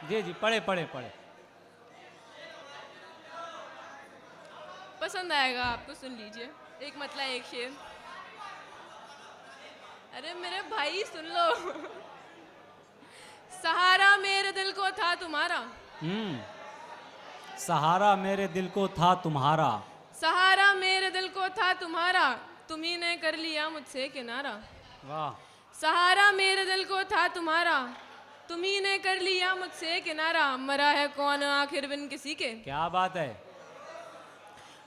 जी जी, पढ़े पढ़े पढ़े। पसंद आएगा आपको, सुन लीजिए। एक मतला एक शेर। अरे मेरे भाई सुन लो। सहारा मेरे दिल को था तुम्हारा। हम्म। सहारा मेरे दिल को था तुम्हारा। सहारा मेरे दिल को था तुम्हारा, तुम्ही ने कर लिया मुझसे किनारा। वाह। सहारा मेरे दिल को था तुम्हारा, तुम्ही ने कर लिया मुझसे किनारा। मरा है कौन आखिर बिन किसी के। क्या बात है।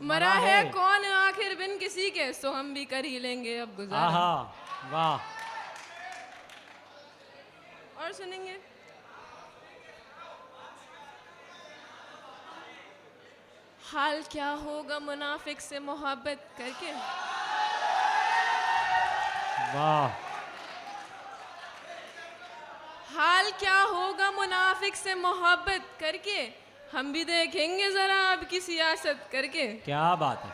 मरा है कौन आखिर बिन किसी के, सो हम भी कर ही लेंगे अब गुजारा। आहा। वाह। और सुनेंगे। हाल क्या होगा मुनाफिक से मोहब्बत करके। वाह। हाल क्या होगा मुनाफिक से मोहब्बत करके, हम भी देखेंगे जरा अब की सियासत करके। क्या बात है।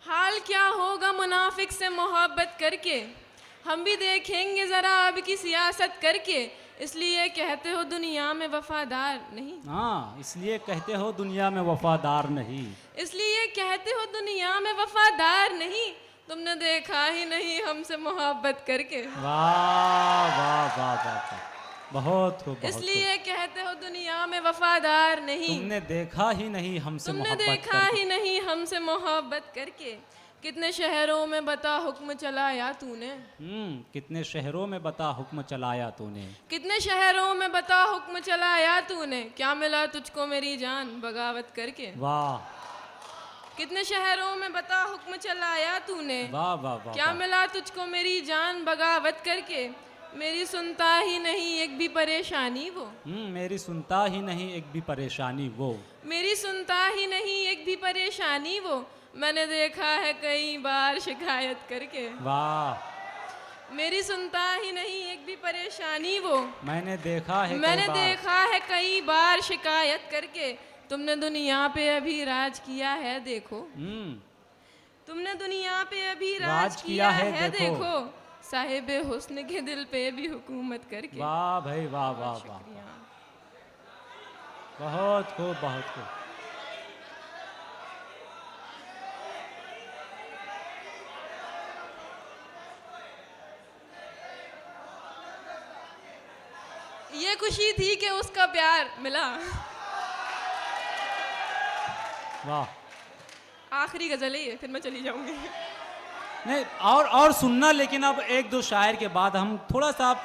हाल क्या होगा मुनाफिक से मोहब्बत करके, हम भी देखेंगे जरा अब की सियासत करके। इसलिए कहते हो दुनिया में वफादार नहीं। हाँ, इसलिए कहते हो दुनिया में वफादार नहीं। इसलिए कहते हो दुनिया में वफादार नहीं, तुमने देखा ही नहीं हमसे मोहब्बत करके। वाह वाह वाह वाह वाह। बहुत खूब, बहुत इसलिए कहते हो दुनिया में वफादार खूब। नहीं, तुमने देखा ही नहीं हमसे तुमने मोहब्बत देखा करके। ही नहीं हमसे मोहब्बत करके। कितने शहरों में बता हुक्म चलाया तूने। कितने शहरों में बता हुक्म चलाया तूने। कितने शहरों में बता हुक्म चलाया तूने, क्या मिला तुझको मेरी जान बगावत करके। वाह कितने शहरों में बता हुक्म चलाया तूने, वाह वाह वाह। क्या वाह। मिला तुझको मेरी जान बगावत करके। मेरी सुनता ही नहीं एक भी परेशानी वो। मेरी सुनता ही नहीं एक भी परेशानी वो। मेरी सुनता ही नहीं एक भी परेशानी वो, मैंने देखा है कई बार शिकायत करके। वाह। मेरी सुनता ही नहीं एक भी परेशानी वो, मैंने देखा है मैंने कई बार। देखा है कई बार शिकायत करके। तुमने दुनिया पे अभी राज किया है देखो। तुमने दुनिया पे अभी राज किया है देखो। साहिबे हुस्न के दिल पे भी हुकूमत करके। वाह भाई वाह वाह वाह। शुक्रिया। बहुत खूब, बहुत खूब। ये खुशी थी कि उसका प्यार मिला। वाह। आखिरी गजल है ये, फिर मैं चली जाऊंगी। नहीं, और सुनना, लेकिन अब एक दो शायर के बाद हम थोड़ा सा आप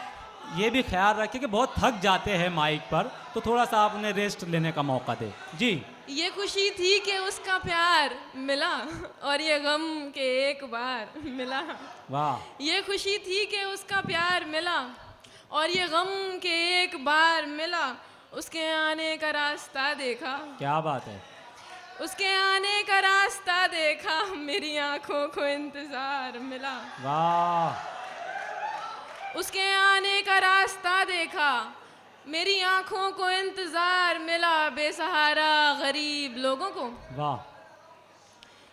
ये भी ख्याल रखें कि बहुत थक जाते हैं माइक पर, तो थोड़ा सा आप उन्हें रेस्ट लेने का मौका दें। जी। ये खुशी थी कि उसका प्यार मिला, और ये गम के एक बार मिला। वाह। ये खुशी थी कि उसका प्यार मिला, और ये गम के एक बार मिला। उसके आने का रास्ता देखा। क्या बात है। उसके आने का रास्ता देखा, मेरी आंखों को इंतजार मिला। वाह। उसके आने का रास्ता देखा, मेरी आंखों को इंतजार मिला। बेसहारा गरीब लोगों को। वाह।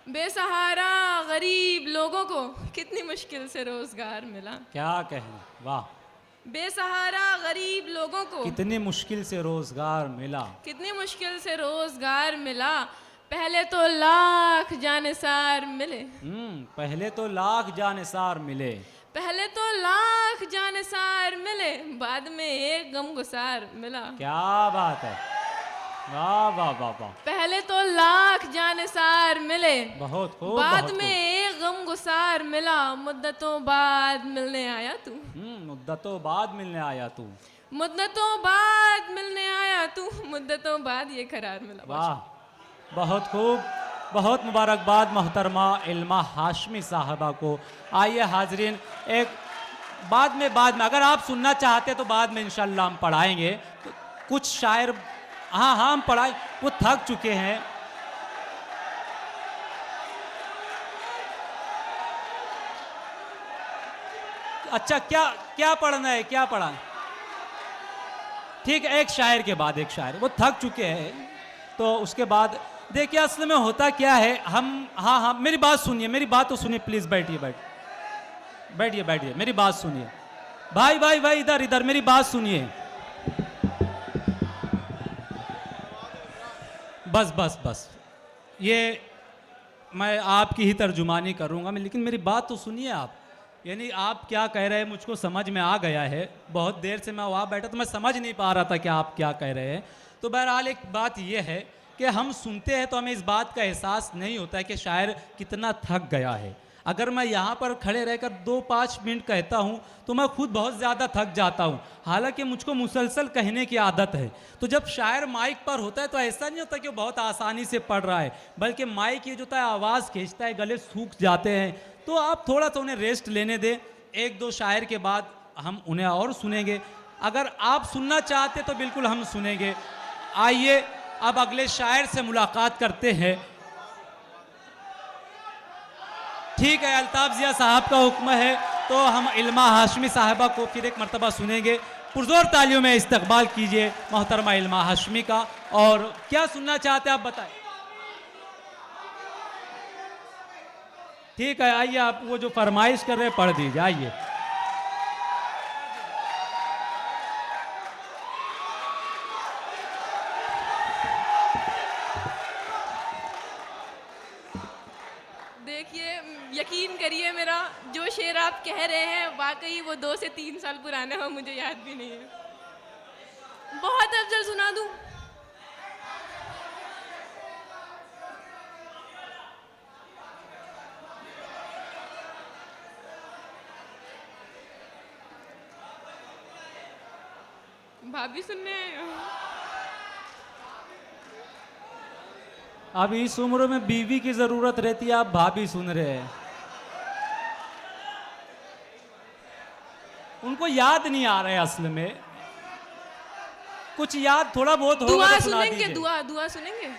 बेसहारा गरीब लोगों को कितनी मुश्किल से रोजगार मिला। क्या कहना। वाह। बेसहारा गरीब लोगों को कितनी मुश्किल से रोजगार मिला। कितनी मुश्किल से रोजगार मिला। पहले तो लाख जानिसार मिले। पहले तो लाख जानिसार मिले। पहले तो लाख जानिसार मिले, बाद में एक गमगुसार मिला। क्या बात है। वाह वाह वाह वाह। पहले तो लाख जानिसार मिले, बहुत खूब, बाद बहुत में एक गमगुसार मिला। मुद्दतों बाद मिलने आया तू। मुद्दतों बाद मिलने आया तू। मुद्दतों बाद मिलने आया तू, मुद्दतों बाद ये करार मिला। वाह। बहुत खूब, बहुत मुबारकबाद मोहतरमा इल्मा हाशमी साहबा को। आइए हाजरीन, एक बाद में अगर आप सुनना चाहते तो बाद में इंशाल्लाह हम पढ़ाएंगे। तो कुछ शायर, हाँ हम पढ़ाए, वो थक चुके हैं। अच्छा, क्या क्या पढ़ना है, क्या पढ़ा। ठीक है, एक शायर के बाद एक शायर, वो थक चुके हैं, तो उसके बाद देखिए असल में होता क्या है। हम, हाँ, मेरी बात सुनिए, मेरी बात तो सुनिए प्लीज। बैठिए बैठिए बैठिए, मेरी बात सुनिए। भाई भाई भाई, इधर इधर, मेरी बात सुनिए। बस बस बस, ये मैं आपकी ही तर्जुमानी करूंगा मैं, लेकिन मेरी बात तो सुनिए आप। यानी आप क्या कह रहे हैं मुझको समझ में आ गया है, बहुत देर से मैं वहाँ बैठा तो मैं समझ नहीं पा रहा था कि आप क्या कह रहे हैं। तो बहरहाल एक बात यह है कि हम सुनते हैं तो हमें इस बात का एहसास नहीं होता है कि शायर कितना थक गया है। अगर मैं यहाँ पर खड़े रहकर 2-5 मिनट कहता हूँ तो मैं खुद बहुत ज़्यादा थक जाता हूँ, हालांकि मुझको मुसलसल कहने की आदत है। तो जब शायर माइक पर होता है तो ऐसा नहीं होता कि वो बहुत आसानी से पढ़ रहा है, बल्कि माइक ये जो होता है आवाज़ खींचता है, गले सूख जाते हैं। तो आप थोड़ा सा उन्हें रेस्ट लेने दें, 1-2 शायर के बाद हम उन्हें और सुनेंगे। अगर आप सुनना चाहते तो बिल्कुल हम सुनेंगे। आइए अब अगले शायर से मुलाकात करते हैं। ठीक है, अल्ताफ ज़िया साहब का हुक्म है तो हम इल्मा हाशमी साहिबा को फिर एक मरतबा सुनेंगे। पुरजोर तालियों में इस्तकबाल कीजिए मोहतरमा इल्मा हाशमी का। और क्या सुनना चाहते हैं आप बताएं। ठीक है, आइए आप वो जो फरमाइश कर रहे हैं पढ़ दीजिए, आइए। देखिए, यकीन करिए मेरा जो शेर आप कह रहे हैं वाकई वो 2 से 3 साल पुराना है, मुझे याद भी नहीं है। बहुत अफजल सुना दूं? भाभी सुनने आए हो? अब इस उम्र में बीवी की जरूरत रहती है, आप भाभी सुन रहे हैं। उनको याद नहीं आ रहा है असल में, कुछ याद थोड़ा बहुत होगा दुआ तो सुना सुनेंगे? दीजिए। दुआ सुनेंगे?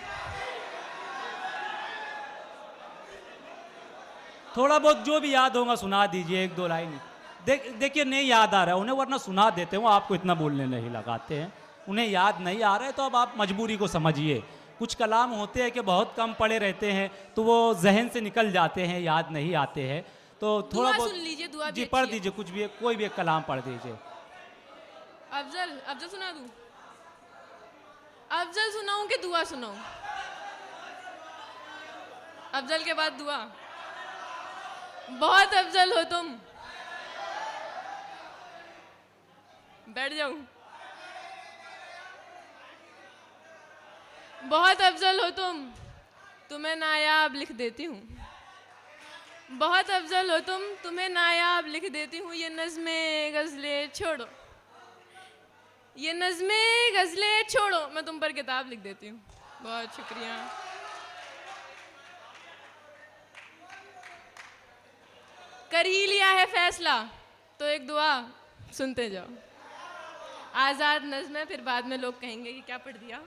थोड़ा बहुत जो भी याद होगा सुना दीजिए, 1-2 लाइन। देखिए नहीं याद आ रहा है उन्हें, वरना सुना देते हैं, वो आपको इतना बोलने नहीं लगाते हैं। उन्हें याद नहीं आ रहा है तो अब आप मजबूरी को समझिए। कुछ कलाम होते हैं कि बहुत कम पढ़े रहते हैं तो वो जहन से निकल जाते हैं, याद नहीं आते हैं। तो थोड़ा दुआ बहुत सुन लीजिए, दुआ जी भी पढ़ अच्छी है। दीजिए, कुछ भी कोई भी एक कलाम पढ़ दीजिए। अफजल सुना दूं? अफजल सुनाऊं कि दुआ सुनाऊं? अफजल के बाद दुआ? बहुत अफजल हो तुम। बैठ जाऊं? बहुत अफजल हो तुम, तुम्हें नायाब लिख देती हूँ। बहुत अफजल हो तुम, तुम्हें नायाब लिख देती हूँ। ये नज़्में गज़लें छोड़ो, ये नज़्में गज़लें छोड़ो, मैं तुम पर किताब लिख देती हूँ। बहुत शुक्रिया। कर ही लिया है फैसला तो एक दुआ सुनते जाओ। आज़ाद नज़्म है, फिर बाद में लोग कहेंगे कि क्या पढ़ दिया।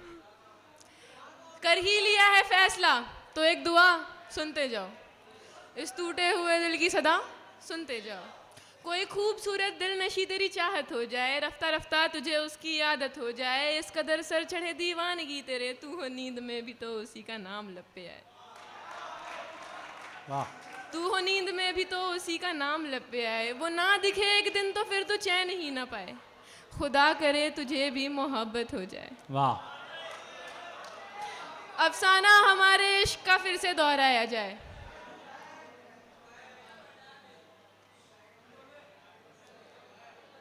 कर ही लिया है फैसला तो एक दुआ सुनते जाओ। इस टूटे हुए दिल की सदा सुनते जाओ। कोई खूबसूरत दिल नशी तेरी चाहत हो जाए, रफ्ता रफ्ता तुझे उसकी आदत हो जाए। इस कदर सर चढ़े दीवानगी तेरे, तू हो नींद में भी तो उसी का नाम लब पे आए। वाह। तू हो नींद में भी तो उसी का नाम लब पे आए। वो ना दिखे एक दिन तो फिर तो चैन ही ना पाए, खुदा करे तुझे भी मोहब्बत हो जाए। वाह। अफसाना हमारे इश्क का फिर से दोहराया जाए।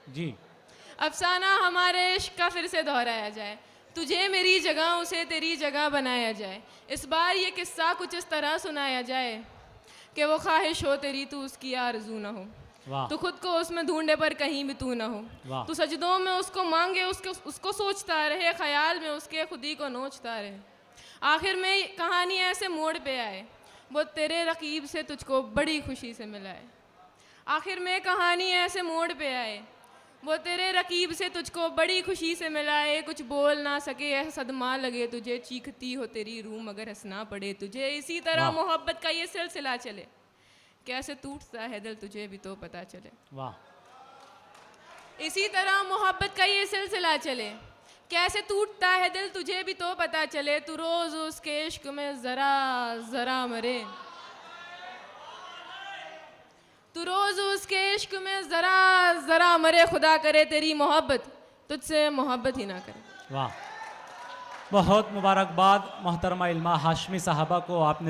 जी। अफसाना हमारे इश्क का फिर से दोहराया जाए। तुझे मेरी जगह उसे तेरी जगह बनाया जाए। इस बार ये किस्सा कुछ इस तरह सुनाया जाए कि वो ख्वाहिश हो तेरी तू उसकी आरज़ू ना हो। वाह। तू खुद को उसमें ढूंढे पर कहीं भी तू ना हो। वाह। तू सजदों में उसको मांगे, उसको सोचता रहे, ख्याल में उसके खुद ही को नोचता रहे। आखिर में कहानी ऐसे मोड़ पे आए, वो तेरे रकीब से तुझको बड़ी खुशी से मिलाए। आखिर में कहानी ऐसे मोड़ पे आए, वो तेरे रकीब से तुझको बड़ी खुशी से मिलाए। कुछ बोल ना सके ऐसा सदमा लगे तुझे, चीखती हो तेरी रूह मगर हंसना पड़े तुझे। इसी तरह वाह। मोहब्बत का ये सिलसिला चले, कैसे टूटता है दिल तुझे भी तो पता चले। वाह। इसी तरह मोहब्बत का ये सिलसिला चले, कैसे टूटता है दिल तुझे भी तो पता चले। तू रोज उसके इश्क में जरा जरा मरे, तू रोज उसके इश्क में जरा जरा मरे। खुदा करे तेरी मोहब्बत तुझसे मोहब्बत ही ना करे। वाह। बहुत मुबारकबाद मोहतरमा इल्मा हाशमी साहबा को, आपने